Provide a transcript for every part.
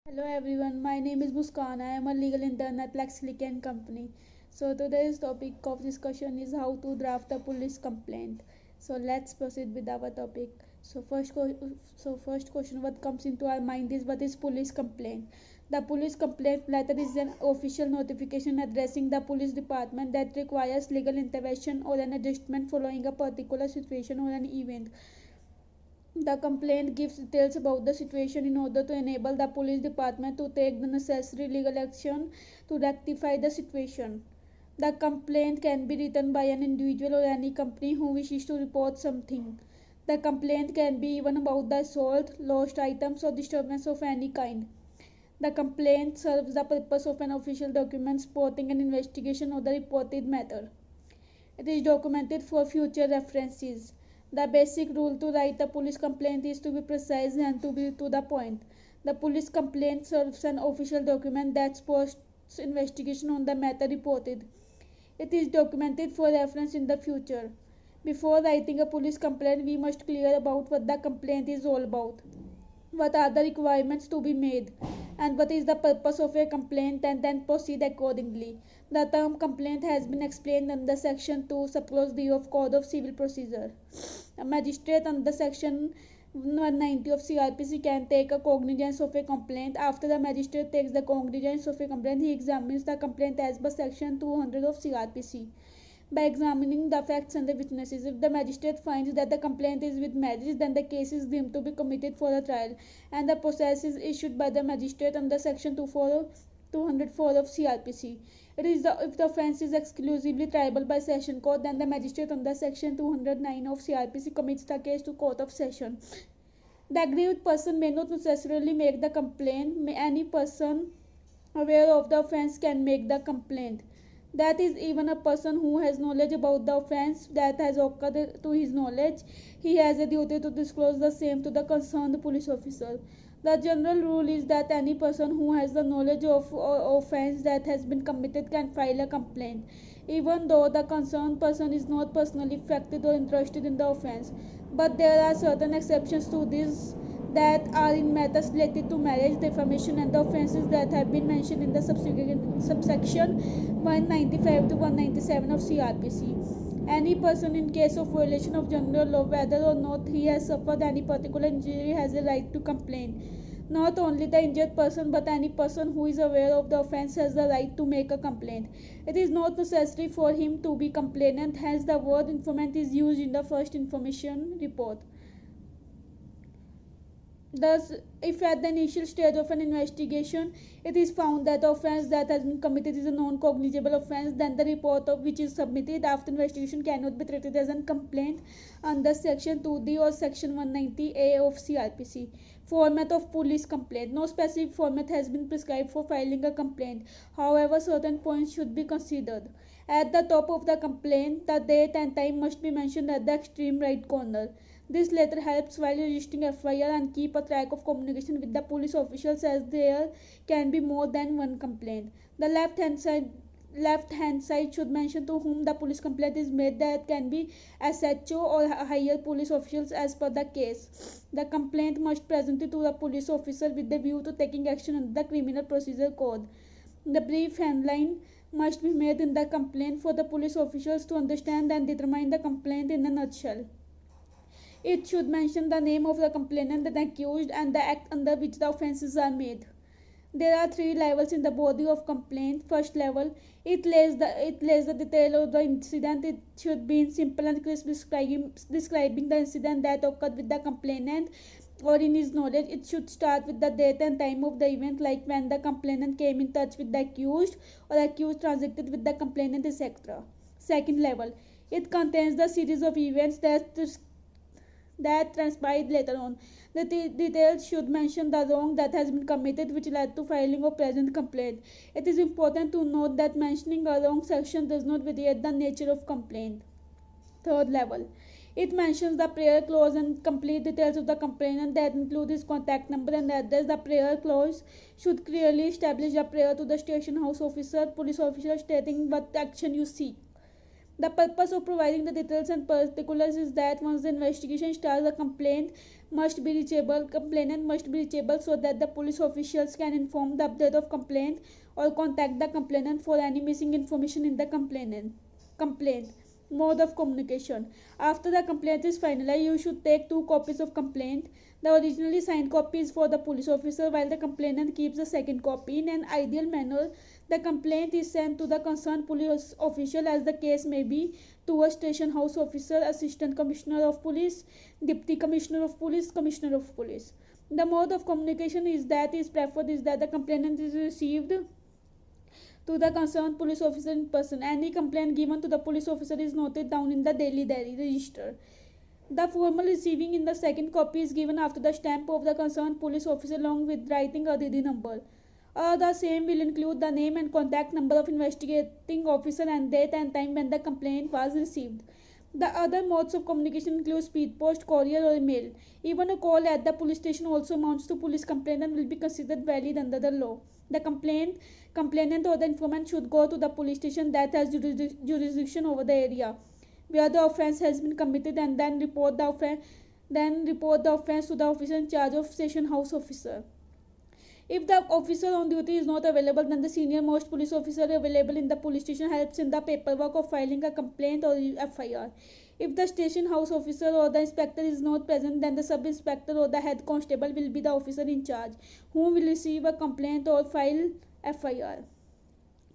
Hello everyone, my name is Muskan. I am a legal intern at Lexilic and Company. So today's topic of discussion is how to draft a police complaint. So let's proceed with our topic. First question what comes into our mind is what is police complaint? The police complaint letter is an official notification addressing the police department that requires legal intervention or an adjustment following a particular situation or an event. The complaint gives details about the situation in order to enable the police department to take the necessary legal action to rectify the situation. The complaint can be written by an individual or any company who wishes to report something. The complaint can be even about the assault, lost items, or disturbance of any kind. The complaint serves the purpose of an official document supporting an investigation of the reported matter. It is documented for future references. The basic rule to write a police complaint is to be precise and to be to the point. The police complaint serves an official document that supports investigation on the matter reported. It is documented for reference in the future. Before writing a police complaint, we must clear about what the complaint is all about, what are the requirements to be made, and what is the purpose of a complaint, and then proceed accordingly. The term complaint has been explained under section 2 subclause D of Code of Civil Procedure. A magistrate under section 190 of CRPC can take a cognizance of a complaint. After the magistrate takes the cognizance of a complaint, he examines the complaint as per section 200 of CRPC by examining the facts and the witnesses. If the magistrate finds that the complaint is with merit, then the case is deemed to be committed for a trial, and the process is issued by the magistrate under section 204 of CRPC. If the offence is exclusively triable by session court, then the magistrate under section 209 of CRPC commits the case to court of session. The aggrieved person may not necessarily make the complaint. Any person aware of the offence can make the complaint. That is, even a person who has knowledge about the offence that has occurred to his knowledge, he has a duty to disclose the same to the concerned police officer. The general rule is that any person who has the knowledge of offence that has been committed can file a complaint, even though the concerned person is not personally affected or interested in the offence. But there are certain exceptions to this that are in matters related to marriage, defamation, and the offences that have been mentioned in the subsection 195 to 197 of CRPC. Any person in case of violation of general law, whether or not he has suffered any particular injury, has a right to complain. Not only the injured person but any person who is aware of the offence has the right to make a complaint. It is not necessary for him to be complainant, hence the word informant is used in the first information report. Thus, if at the initial stage of an investigation it is found that the offence that has been committed is a non-cognizable offence, then the report of which is submitted after investigation cannot be treated as a complaint under section 2D or section 190A of CRPC. Format of police complaint. No specific format has been prescribed for filing a complaint. However, certain points should be considered. At the top of the complaint, the date and time must be mentioned at the extreme right corner. This letter helps while registering FIR and keep a track of communication with the police officials, as there can be more than one complaint. The left hand side should mention to whom the police complaint is made. That can be SHO or higher police officials as per the case. The complaint must present it to the police officer with the view to taking action under the Criminal Procedure Code. The brief headline must be made in the complaint for the police officials to understand and determine the complaint in a nutshell. It should mention the name of the complainant, the accused, and the act under which the offences are made. There are three levels in the body of complaint. First level, it lays the detail of the incident. It should be in simple and crisp describing the incident that occurred with the complainant or in his knowledge. It should start with the date and time of the event, like when the complainant came in touch with the accused or the accused transacted with the complainant, etc. Second level, it contains the series of events that transpired later on. The details should mention the wrong that has been committed which led to filing of present complaint. It is important to note that mentioning a wrong section does not vitiate the nature of complaint. Third level, it mentions the prayer clause and complete details of the complainant that include his contact number and address. The prayer clause should clearly establish a prayer to the station house officer, police officer, stating what action you seek. The purpose of providing the details and particulars is that once the investigation starts, the complainant must be reachable so that the police officials can inform the update of complaint or contact the complainant for any missing information in the complaint. Mode of communication. After the complaint is finalized, you should take 2 copies of complaint. The originally signed copy is for the police officer, while the complainant keeps the second copy. In an ideal manner, the complaint is sent to the concerned police official, as the case may be, to a station house officer, assistant commissioner of police, deputy commissioner of police, commissioner of police. The mode of communication is preferred is that the complainant is received to the concerned police officer in person. Any complaint given to the police officer is noted down in the daily diary register. The formal receiving in the second copy is given after the stamp of the concerned police officer along with writing a DD number. The same will include the name and contact number of investigating officer and date and time when the complaint was received. The other modes of communication include speed post, courier or email. Even a call at the police station also amounts to police complaint and will be considered valid under the law. The complainant or the informant should go to the police station that has jurisdiction over the area where the offence has been committed and then report the offence to the officer in charge of station house officer. If the officer on duty is not available, then the senior most police officer available in the police station helps in the paperwork of filing a complaint or FIR. If the station house officer or the inspector is not present, then the sub inspector or the head constable will be the officer in charge, who will receive a complaint or file FIR.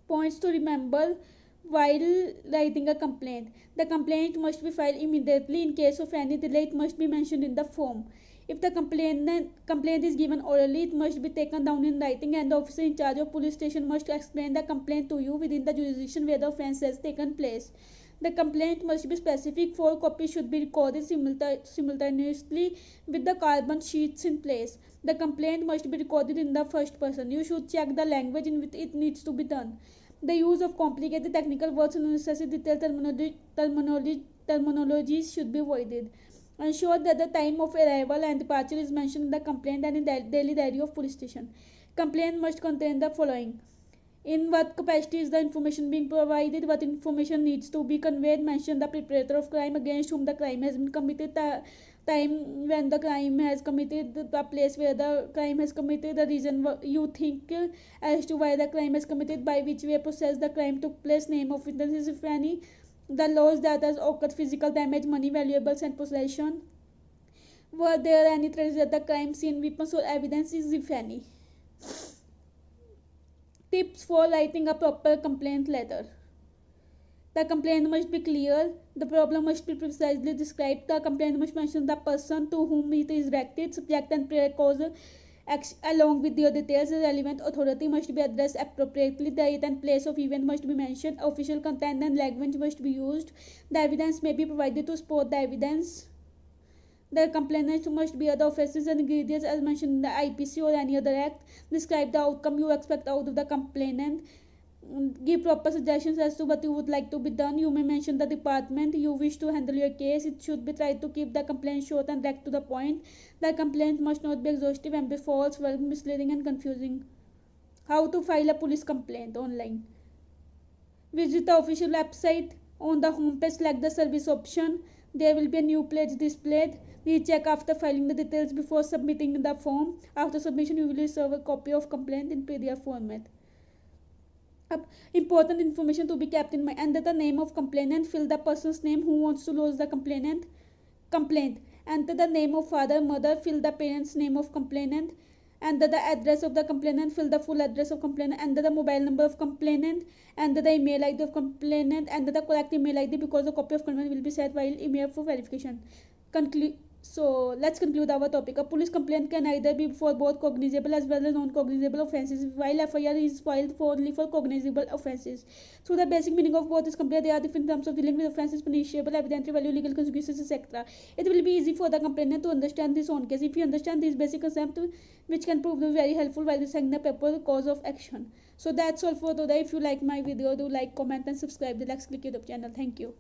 Points to remember while writing a complaint. The complaint must be filed immediately. In case of any delay, it must be mentioned in the form. If the complaint is given orally, it must be taken down in writing, and the officer in charge of police station must explain the complaint to you within the jurisdiction where the offence has taken place. The complaint must be specific. 4 copies should be recorded simultaneously with the carbon sheets in place. The complaint must be recorded in the first person. You should check the language in which it needs to be done. The use of complicated technical words and unnecessary detailed terminologies should be avoided. Ensure that the time of arrival and departure is mentioned in the complaint and in the daily diary of police station. Complaint must contain the following: in what capacity is the information being provided, what information needs to be conveyed, mention the perpetrator of crime, against whom the crime has been committed, the time when the crime has committed, the place where the crime has committed, the reason you think as to why the crime has committed, by which way process the crime took place, name of witnesses if any, the loss that has occurred, physical damage, money, valuables and possession, were there any traces at the crime scene, weapons or evidences if any. Tips for writing a proper complaint letter. The complaint must be clear. The problem must be precisely described. The complaint must mention the person to whom it is directed, subject and cause along with your details. The relevant authority must be addressed appropriately. The date and place of event must be mentioned. Official content and language must be used. The evidence may be provided to support the evidence. The complainant must bear the offences and ingredients as mentioned in the IPC or any other act. Describe the outcome you expect out of the complainant. Give proper suggestions as to what you would like to be done. You may mention the department you wish to handle your case. It should be tried to keep the complaint short and direct to the point. The complaint must not be exhaustive and be false, vulgar, misleading and confusing. How to file a police complaint online. Visit the official website. On the home page, select the service option. There will be a new page displayed. Recheck after filing the details before submitting the form. After submission, you will receive a copy of complaint in PDF format. Important information to be kept in mind. Enter the name of complainant. Fill the person's name who wants to lodge the complaint. Enter the name of father, mother. Fill the parent's name of complainant. Enter the address of the complainant. Fill the full address of complainant. Enter the mobile number of complainant. Enter the email ID of complainant. Enter the correct email ID because a copy of complaint will be sent while email for verification. So let's conclude our topic. A police complaint can either be for both cognizable as well as non-cognizable offences, while FIR is filed only for cognizable offences. So the basic meaning of both is complaint. There are different terms of dealing with offences: punishable, evidentiary value, legal consequences, etc. It will be easy for the complainant to understand this own case. If you understand these basic concepts, which can prove to be very helpful while deciding the proper course of action. So that's all for today. If you like my video, do like, comment and subscribe. Let's click YouTube channel. Thank you.